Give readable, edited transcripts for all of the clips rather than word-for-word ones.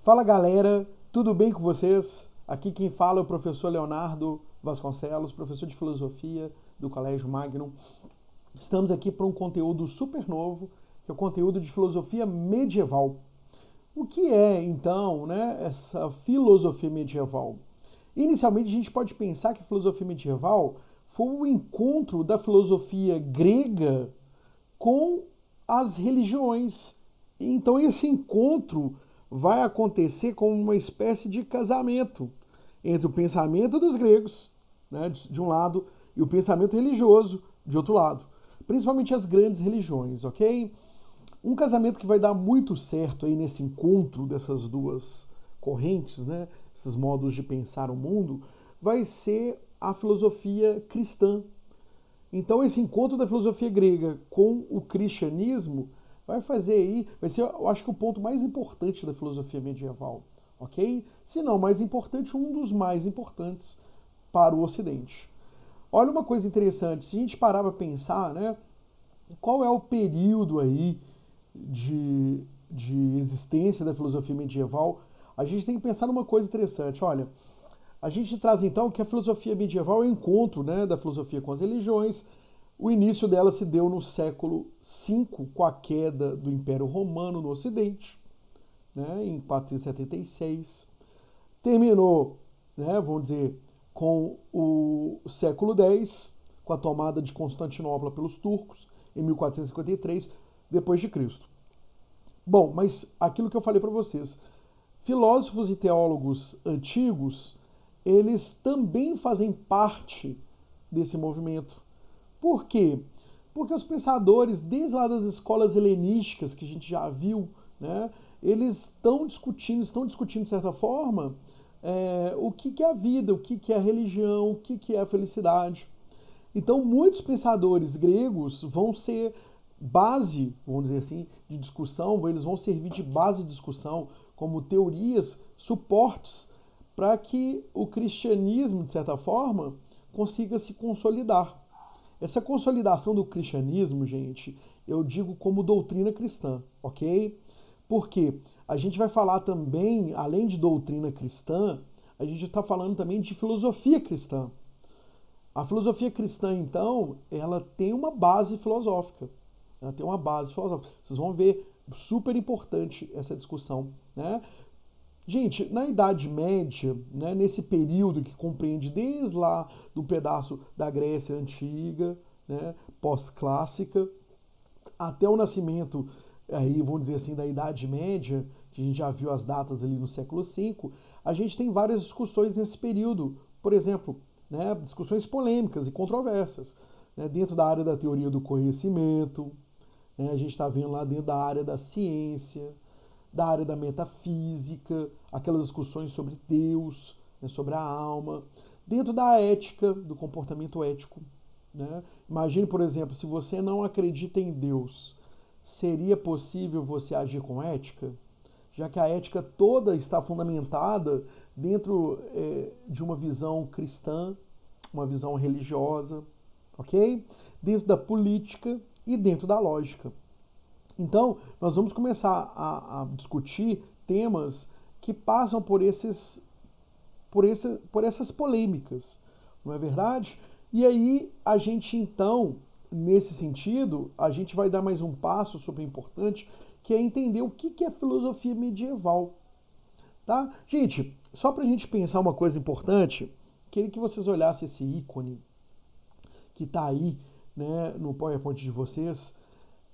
Fala galera, tudo bem com vocês? Aqui quem fala é o professor Leonardo Vasconcelos, professor de filosofia do Colégio Magnum. Estamos aqui para um conteúdo super novo, que é o conteúdo de filosofia medieval. O que é então, essa filosofia medieval? Inicialmente a gente pode pensar que a filosofia medieval foi o encontro da filosofia grega com as religiões. Então esse encontro vai acontecer como uma espécie de casamento entre o pensamento dos gregos, né, de um lado, e o pensamento religioso, de outro lado. Principalmente as grandes religiões, ok? Um casamento que vai dar muito certo aí nesse encontro dessas duas correntes, né, esses modos de pensar o mundo, vai ser a filosofia cristã. Então esse encontro da filosofia grega com o cristianismo vai fazer aí, vai ser, eu acho que o ponto mais importante da filosofia medieval, ok? Se não mais importante, um dos mais importantes para o Ocidente. Olha uma coisa interessante, se a gente parar para pensar, né, qual é o período aí de existência da filosofia medieval, a gente tem que pensar numa coisa interessante. Olha, a gente traz então que a filosofia medieval é o encontro, né, da filosofia com as religiões. O início dela se deu no século V, com a queda do Império Romano no Ocidente, né, em 476. Terminou, né, vamos dizer, com o século X, com a tomada de Constantinopla pelos turcos, em 1453, depois de Cristo. Bom, mas aquilo que eu falei para vocês, filósofos e teólogos antigos, eles também fazem parte desse movimento. Por quê? Porque os pensadores, desde lá das escolas helenísticas, que a gente já viu, né, eles estão discutindo de certa forma, o que é a vida, o que é a religião, o que é a felicidade. Então, muitos pensadores gregos vão ser base, vamos dizer assim, de discussão, eles vão servir de base de discussão como teorias, suportes, para que o cristianismo, de certa forma, consiga se consolidar. Essa consolidação do cristianismo, gente, eu digo como doutrina cristã, ok? Porque a gente vai falar também, além de doutrina cristã, a gente está falando também de filosofia cristã. A filosofia cristã, então, ela tem uma base filosófica. Ela tem uma base filosófica. Vocês vão ver, super importante essa discussão, né? Gente, na Idade Média, né, nesse período que compreende desde lá do pedaço da Grécia Antiga, né, pós-clássica, até o nascimento, aí, vamos dizer assim, da Idade Média, que a gente já viu as datas ali no século V, a gente tem várias discussões nesse período. Por exemplo, né, discussões polêmicas e controversas, né, dentro da área da teoria do conhecimento, né, a gente está vendo lá dentro da área da ciência, da área da metafísica, aquelas discussões sobre Deus, né, sobre a alma, dentro da ética, do comportamento ético. Né? Imagine, por exemplo, se você não acredita em Deus, seria possível você agir com ética? Já que a ética toda está fundamentada dentro de uma visão cristã, uma visão religiosa, ok? Dentro da política e dentro da lógica. Então, nós vamos começar a discutir temas que passam por essas polêmicas, não é verdade? E aí, a gente então, nesse sentido, a gente vai dar mais um passo super importante, que é entender o que é filosofia medieval. Tá? Gente, só para a gente pensar uma coisa importante, queria que vocês olhassem esse ícone que está aí, né, no PowerPoint de vocês,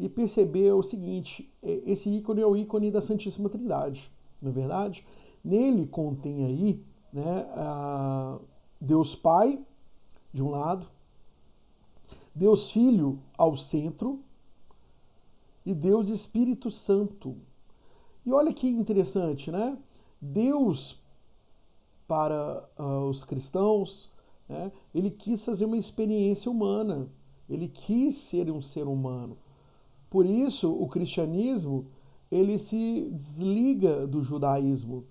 e perceber o seguinte, esse ícone é o ícone da Santíssima Trindade, não é verdade? Nele contém aí, né, Deus Pai, de um lado, Deus Filho ao centro e Deus Espírito Santo. E olha que interessante, né? Deus, para os cristãos, né, ele quis fazer uma experiência humana, ele quis ser um ser humano. Por isso, o cristianismo, ele se desliga do judaísmo.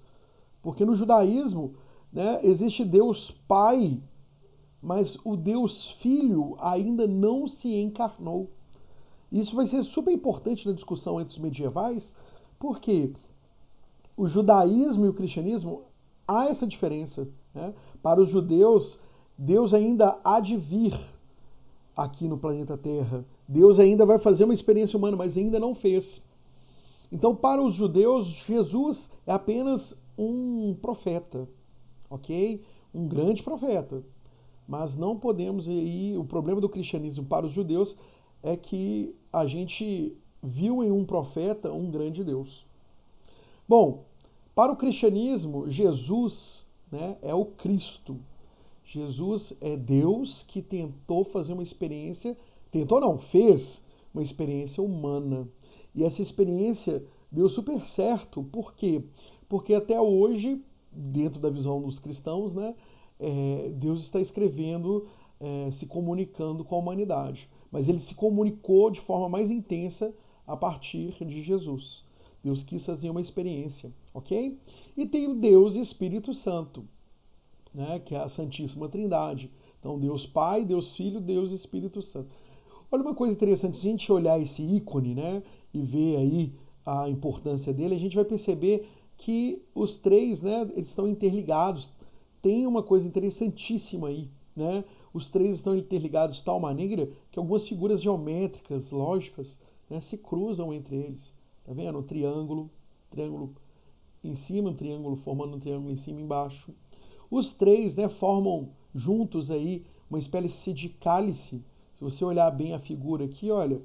Porque no judaísmo, né, existe Deus Pai, mas o Deus Filho ainda não se encarnou. Isso vai ser super importante na discussão entre os medievais, porque o judaísmo e o cristianismo, há essa diferença, né? Para os judeus, Deus ainda há de vir aqui no planeta Terra. Deus ainda vai fazer uma experiência humana, mas ainda não fez. Então, para os judeus, Jesus é apenas um profeta, ok? Um grande profeta. Mas não podemos ir. O problema do cristianismo para os judeus é que a gente viu em um profeta um grande Deus. Bom, para o cristianismo, Jesus, né, é o Cristo. Jesus é Deus que tentou fazer uma experiência, tentou não, fez uma experiência humana. E essa experiência deu super certo. Por quê? Porque até hoje, dentro da visão dos cristãos, né, Deus está escrevendo, se comunicando com a humanidade. Mas ele se comunicou de forma mais intensa a partir de Jesus. Deus quis fazer uma experiência, ok? E tem o Deus e Espírito Santo, né, que é a Santíssima Trindade. Então, Deus Pai, Deus Filho, Deus Espírito Santo. Olha uma coisa interessante, se a gente olhar esse ícone, né, e ver aí a importância dele, a gente vai perceber que os três, né, eles estão interligados. Tem uma coisa interessantíssima aí, né? Os três estão interligados de tal maneira que algumas figuras geométricas, lógicas, né, se cruzam entre eles. Tá vendo? Um triângulo em cima, um triângulo formando um triângulo em cima e embaixo. Os três, né, formam juntos aí uma espécie de cálice. Se você olhar bem a figura aqui, olha,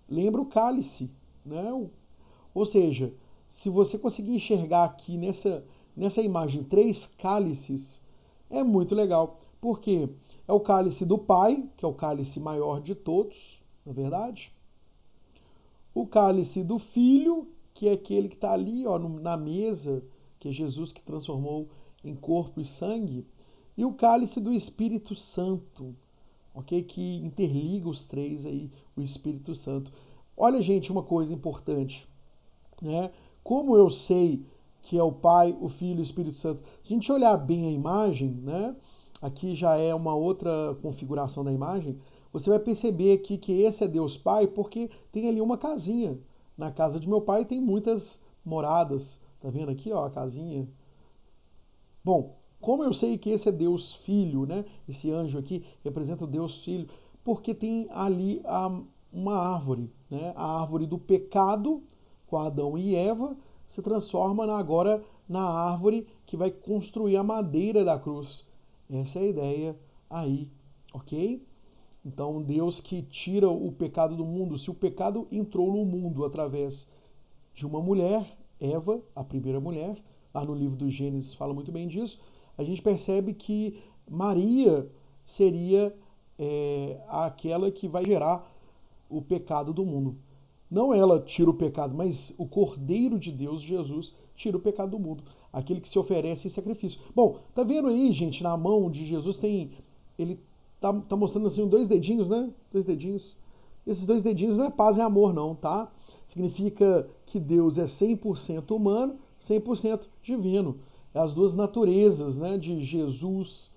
lembra o cálice, né? Ou seja, se você conseguir enxergar aqui nessa imagem três cálices, é muito legal. Por quê? É o cálice do Pai, que é o cálice maior de todos, na verdade. O cálice do Filho, que é aquele que está ali, ó, na mesa, que é Jesus que transformou em corpo e sangue. E o cálice do Espírito Santo, ok? Que interliga os três aí, o Espírito Santo. Olha, gente, uma coisa importante, né? Como eu sei que é o Pai, o Filho e o Espírito Santo, se a gente olhar bem a imagem, né? Aqui já é uma outra configuração da imagem, você vai perceber aqui que esse é Deus Pai porque tem ali uma casinha. Na casa de meu pai tem muitas moradas. Tá vendo aqui, ó, a casinha? Bom, como eu sei que esse é Deus Filho, né? Esse anjo aqui representa o Deus Filho, porque tem ali uma árvore, né? A árvore do pecado com Adão e Eva se transforma agora na árvore que vai construir a madeira da cruz. Essa é a ideia aí, ok? Então, Deus que tira o pecado do mundo. Se o pecado entrou no mundo através de uma mulher, Eva, a primeira mulher, lá no livro do Gênesis fala muito bem disso, a gente percebe que Maria seria aquela que vai gerar o pecado do mundo. Não ela tira o pecado, mas o Cordeiro de Deus, Jesus, tira o pecado do mundo. Aquele que se oferece em sacrifício. Bom, tá vendo aí, gente, na mão de Jesus ele tá mostrando assim 2 dedinhos, né? 2 dedinhos. Esses 2 dedinhos não é paz e amor, não, tá? Significa que Deus é 100% humano, 100% divino. É as duas naturezas, né, de Jesus,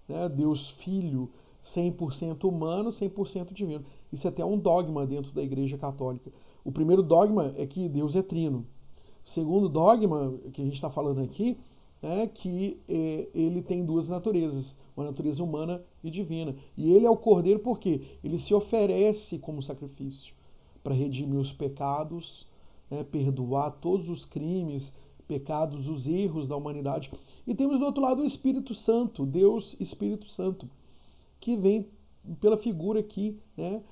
né, Deus Filho, 100% humano, 100% divino. Isso é até um dogma dentro da Igreja Católica. O primeiro dogma é que Deus é trino. O segundo dogma que a gente está falando aqui é que ele tem 2 naturezas, uma natureza humana e divina. E ele é o Cordeiro porque ele se oferece como sacrifício para redimir os pecados, né, perdoar todos os crimes, pecados, os erros da humanidade. E temos do outro lado o Espírito Santo, Deus Espírito Santo, que vem pela figura aqui, né?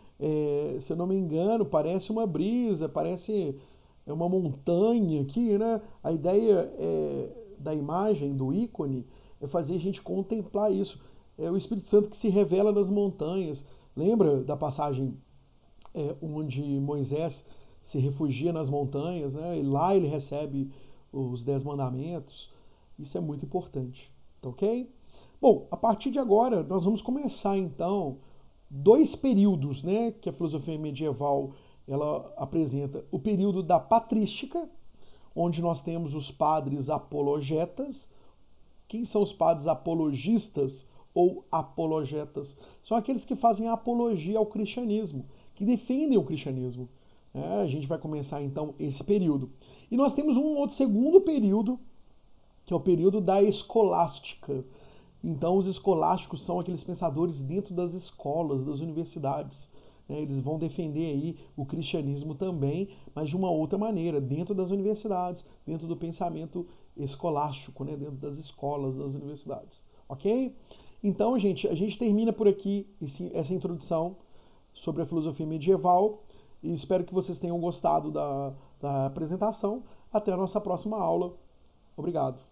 Se eu não me engano, parece uma brisa, parece uma montanha aqui, né? A ideia da imagem, do ícone, é fazer a gente contemplar isso. É o Espírito Santo que se revela nas montanhas. Lembra da passagem onde Moisés se refugia nas montanhas, né? E lá ele recebe os 10 mandamentos. Isso é muito importante, tá ok? Bom, a partir de agora nós vamos começar então 2 períodos, né, que a filosofia medieval ela apresenta. O período da patrística, onde nós temos os padres apologetas. Quem são os padres apologistas ou apologetas? São aqueles que fazem apologia ao cristianismo, que defendem o cristianismo. A gente vai começar então esse período. E nós temos um outro segundo período, que é o período da escolástica. Então, os escolásticos são aqueles pensadores dentro das escolas, das universidades. Eles vão defender aí o cristianismo também, mas de uma outra maneira, dentro das universidades, dentro do pensamento escolástico, né? Dentro das escolas, das universidades. Ok? Então, gente, a gente termina por aqui essa introdução sobre a filosofia medieval e espero que vocês tenham gostado da apresentação. Até a nossa próxima aula. Obrigado.